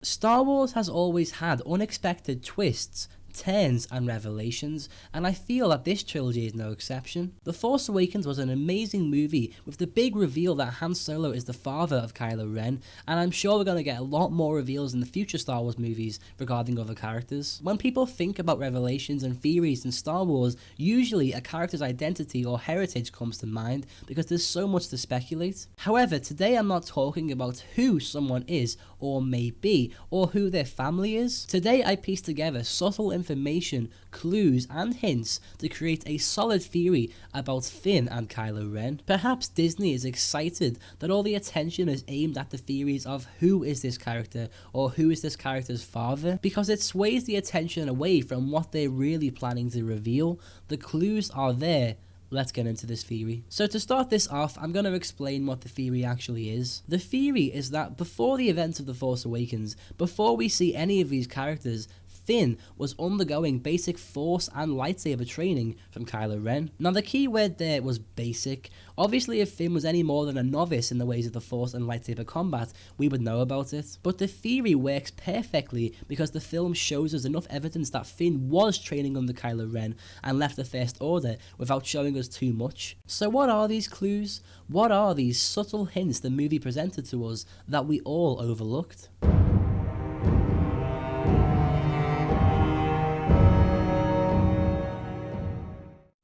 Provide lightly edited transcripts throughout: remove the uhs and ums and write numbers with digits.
Star Wars has always had unexpected twists, turns and revelations, and I feel that this trilogy is no exception. The Force Awakens was an amazing movie with the big reveal that Han Solo is the father of Kylo Ren, and I'm sure we're going to get a lot more reveals in the future Star Wars movies regarding other characters. When people think about revelations and theories in Star Wars, usually a character's identity or heritage comes to mind because there's so much to speculate. However, today I'm not talking about who someone is or may be, or who their family is. Today I piece together subtle information, clues and hints to create a solid theory about Finn and Kylo Ren. Perhaps Disney is excited that all the attention is aimed at the theories of who is this character or who is this character's father, because it sways the attention away from what they're really planning to reveal. The clues are there. Let's get into this theory. So to start this off, I'm going to explain what the theory actually is. The theory is that before the events of The Force Awakens, before we see any of these characters, Finn was undergoing basic Force and lightsaber training from Kylo Ren. Now the key word there was basic. Obviously if Finn was any more than a novice in the ways of the Force and lightsaber combat, we would know about it. But the theory works perfectly because the film shows us enough evidence that Finn was training under Kylo Ren and left the First Order without showing us too much. So what are these clues? What are these subtle hints the movie presented to us that we all overlooked?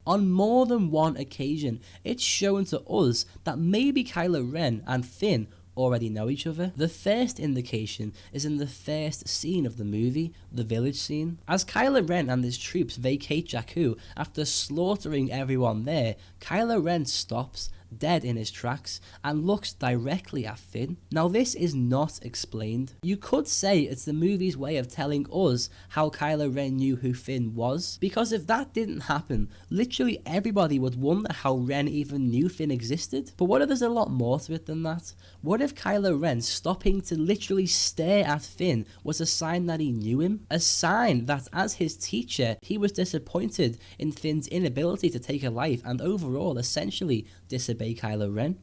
On more than one occasion, it's shown to us that maybe Kylo Ren and Finn already know each other. The first indication is in the first scene of the movie, the village scene. As Kylo Ren and his troops vacate Jakku after slaughtering everyone there, Kylo Ren stops, dead in his tracks, and looks directly at Finn. Now this is not explained. You could say it's the movie's way of telling us how Kylo Ren knew who Finn was, because if that didn't happen, literally everybody would wonder how Ren even knew Finn existed. But what if there's a lot more to it than that? What if Kylo Ren stopping to literally stare at Finn was a sign that he knew him? A sign that as his teacher, he was disappointed in Finn's inability to take a life and overall essentially disobey Kylo Ren.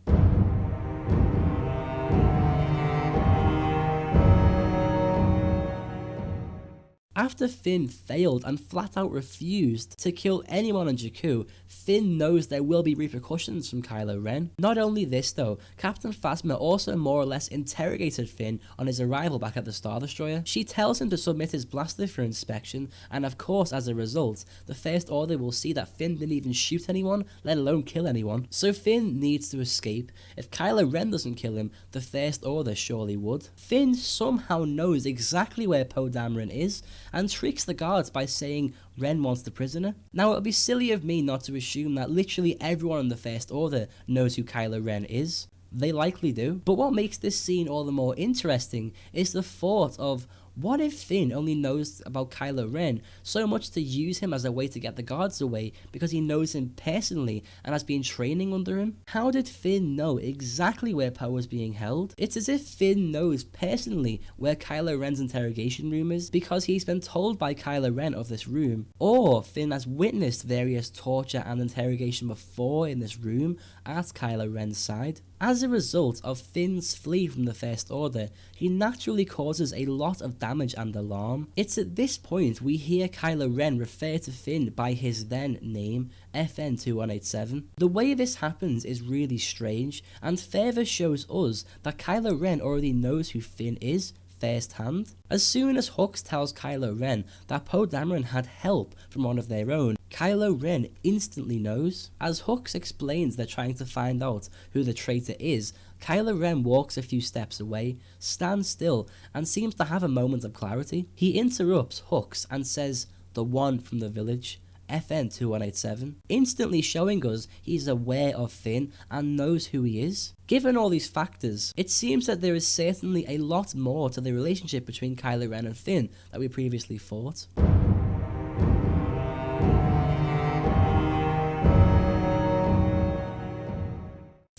After Finn failed and flat out refused to kill anyone on Jakku, Finn knows there will be repercussions from Kylo Ren. Not only this though, Captain Phasma also more or less interrogated Finn on his arrival back at the Star Destroyer. She tells him to submit his blaster for inspection, and of course as a result, the First Order will see that Finn didn't even shoot anyone, let alone kill anyone. So Finn needs to escape. If Kylo Ren doesn't kill him, the First Order surely would. Finn somehow knows exactly where Poe Dameron is, and tricks the guards by saying Ren wants the prisoner. Now it would be silly of me not to assume that literally everyone in the First Order knows who Kylo Ren is. They likely do. But what makes this scene all the more interesting is the thought of, what if Finn only knows about Kylo Ren so much to use him as a way to get the guards away because he knows him personally and has been training under him? How did Finn know exactly where Poe was being held? It's as if Finn knows personally where Kylo Ren's interrogation room is because he's been told by Kylo Ren of this room, or Finn has witnessed various torture and interrogation before in this room at Kylo Ren's side. As a result of Finn's flee from the First Order, he naturally causes a lot of damage and alarm. It's at this point we hear Kylo Ren refer to Finn by his then name, FN2187. The way this happens is really strange, and further shows us that Kylo Ren already knows who Finn is firsthand. As soon as Hux tells Kylo Ren that Poe Dameron had help from one of their own, Kylo Ren instantly knows. As Hux explains they're trying to find out who the traitor is, Kylo Ren walks a few steps away, stands still, and seems to have a moment of clarity. He interrupts Hux and says, "The one from the village, FN2187, instantly showing us he's aware of Finn and knows who he is. Given all these factors, it seems that there is certainly a lot more to the relationship between Kylo Ren and Finn that we previously thought.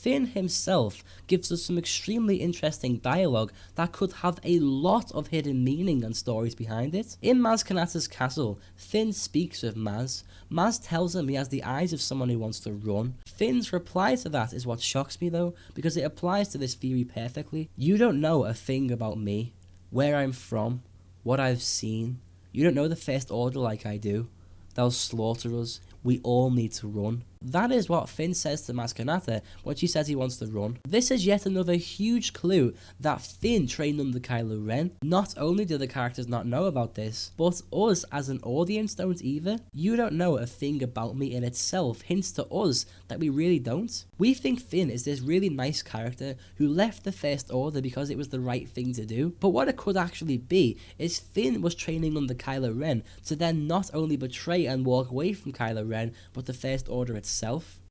Finn himself gives us some extremely interesting dialogue that could have a lot of hidden meaning and stories behind it. In Maz Kanata's castle, Finn speaks with Maz. Maz tells him he has the eyes of someone who wants to run. Finn's reply to that is what shocks me though, because it applies to this theory perfectly. "You don't know a thing about me. where I'm from, what I've seen. You don't know the First Order like I do. They'll slaughter us. We all need to run. That is what Finn says to Maz Kanata when she says he wants to run. This is yet another huge clue that Finn trained under Kylo Ren. Not only do the characters not know about this, but us as an audience don't either. You don't know a thing about me in itself hints to us that we really don't. We think Finn is this really nice character who left the First Order because it was the right thing to do. But what it could actually be is Finn was training under Kylo Ren to then not only betray and walk away from Kylo Ren, but the First Order itself.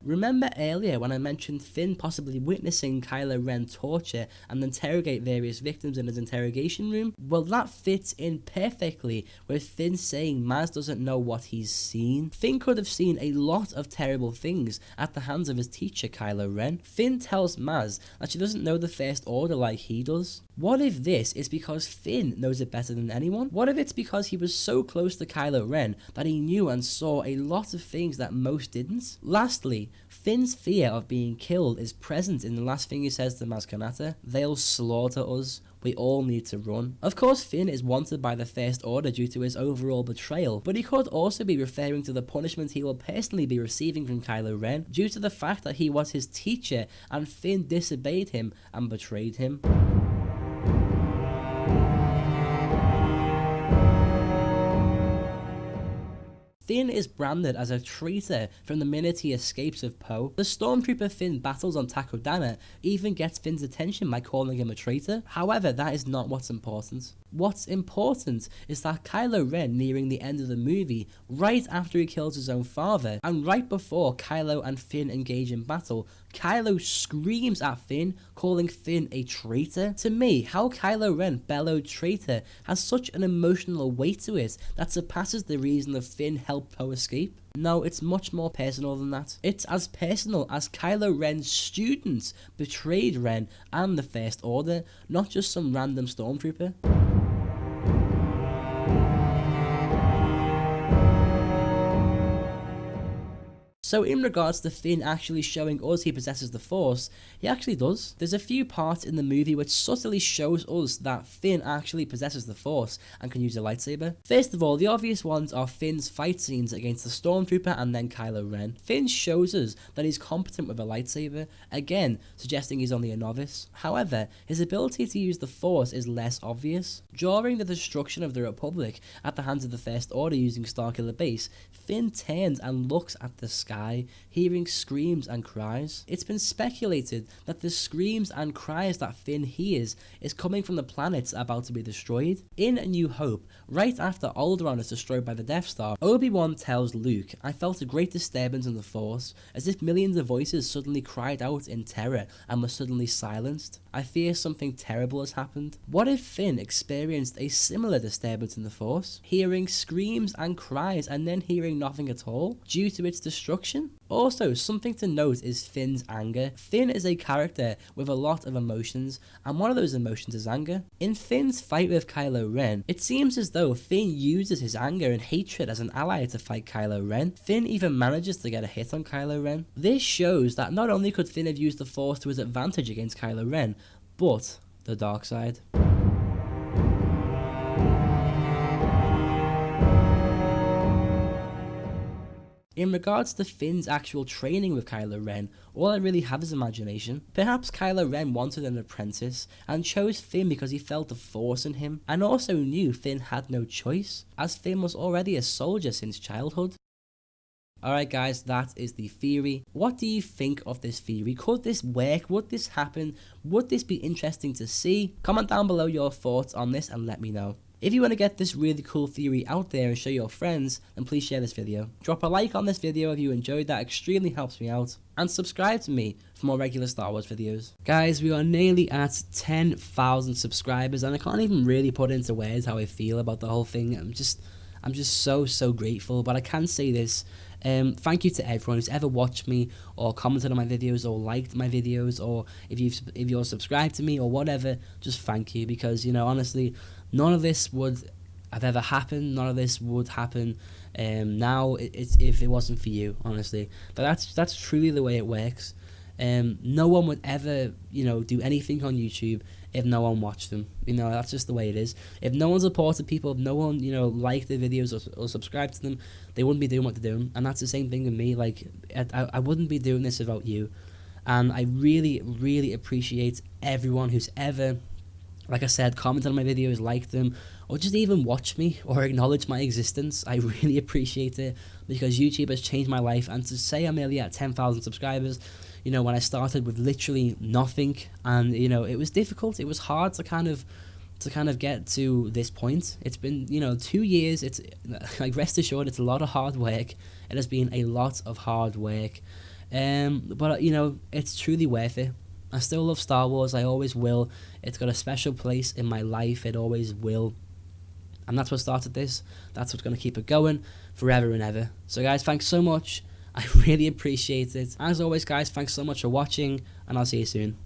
Remember earlier when I mentioned Finn possibly witnessing Kylo Ren torture and interrogate various victims in his interrogation room? Well, that fits in perfectly with Finn saying Maz doesn't know what he's seen. Finn could have seen a lot of terrible things at the hands of his teacher Kylo Ren. Finn tells Maz that she doesn't know the First Order like he does. What if this is because Finn knows it better than anyone? What if it's because he was so close to Kylo Ren that he knew and saw a lot of things that most didn't? Lastly, Finn's fear of being killed is present in the last thing he says to Maz Kanata. They'll slaughter us. We all need to run. Of course, Finn is wanted by the First Order due to his overall betrayal, but he could also be referring to the punishment he will personally be receiving from Kylo Ren due to the fact that he was his teacher and Finn disobeyed him and betrayed him. Finn is branded as a traitor from the minute he escapes with Poe. The stormtrooper Finn battles on Takodana even gets Finn's attention by calling him a traitor. However, that is not what's important. What's important is that Kylo Ren, nearing the end of the movie, right after he kills his own father, and right before Kylo and Finn engage in battle, Kylo screams at Finn, calling Finn a traitor. To me, how Kylo Ren bellowed traitor has such an emotional weight to it that surpasses the reason that Finn helped Poe escape. No, it's much more personal than that. It's as personal as Kylo Ren's students betrayed Ren and the First Order, not just some random stormtrooper. So in regards to Finn actually showing us he possesses the Force, he actually does. There's a few parts in the movie which subtly shows us that Finn actually possesses the Force and can use a lightsaber. First of all, the obvious ones are Finn's fight scenes against the Stormtrooper and then Kylo Ren. Finn shows us that he's competent with a lightsaber, again suggesting he's only a novice. However, his ability to use the Force is less obvious. During the destruction of the Republic at the hands of the First Order using Starkiller Base, Finn turns and looks at the sky, hearing screams and cries. It's been speculated that the screams and cries that Finn hears is coming from the planets about to be destroyed. In A New Hope, right after Alderaan is destroyed by the Death Star, Obi-Wan tells Luke, "I felt a great disturbance in the Force, as if millions of voices suddenly cried out in terror and were suddenly silenced. I fear something terrible has happened." What if Finn experienced a similar disturbance in the Force, hearing screams and cries and then hearing nothing at all due to its destruction? Also, something to note is Finn's anger. Finn is a character with a lot of emotions, and one of those emotions is anger. In Finn's fight with Kylo Ren, it seems as though Finn uses his anger and hatred as an ally to fight Kylo Ren. Finn even manages to get a hit on Kylo Ren. This shows that not only could Finn have used the Force to his advantage against Kylo Ren, but the dark side. In regards to Finn's actual training with Kylo Ren, all I really have is imagination. Perhaps Kylo Ren wanted an apprentice and chose Finn because he felt the Force in him, and also knew Finn had no choice, as Finn was already a soldier since childhood. Alright guys, that is the theory. What do you think of this theory? Could this work? Would this happen? Would this be interesting to see? Comment down below your thoughts on this and let me know. If you want to get this really cool theory out there and show your friends, then please share this video. Drop a like on this video if you enjoyed, that extremely helps me out. And subscribe to me for more regular Star Wars videos. Guys, we are nearly at 10,000 subscribers and I can't even really put into words how I feel about the whole thing. I'm just so grateful, but I can say this. Thank you to everyone who's ever watched me or commented on my videos or liked my videos, or if you're subscribed to me or whatever, just thank you, because, you know, honestly, none of this would have ever happened. None of this would happen now if it wasn't for you, honestly. But that's truly the way it works. No one would ever, you know, do anything on YouTube if no one watched them. You know, that's just the way it is. If no one supported people, if no one, you know, liked the videos or subscribed to them, they wouldn't be doing what they're doing. And that's the same thing with me. Like, I wouldn't be doing this without you. And I really, really appreciate everyone who's ever, like I said, commented on my videos, liked them, or just even watched me or acknowledged my existence. I really appreciate it, because YouTube has changed my life. And to say I'm nearly at 10,000 subscribers, you know, when I started with literally nothing, and, you know, it was difficult. It was hard to kind of get to this point. It's been, you know, 2 years. It's like, rest assured, it's a lot of hard work. It has been a lot of hard work. But, you know, it's truly worth it. I still love Star Wars. I always will. It's got a special place in my life. It always will. And that's what started this. That's what's going to keep it going forever and ever. So, guys, thanks so much. I really appreciate it. As always, guys, thanks so much for watching, and I'll see you soon.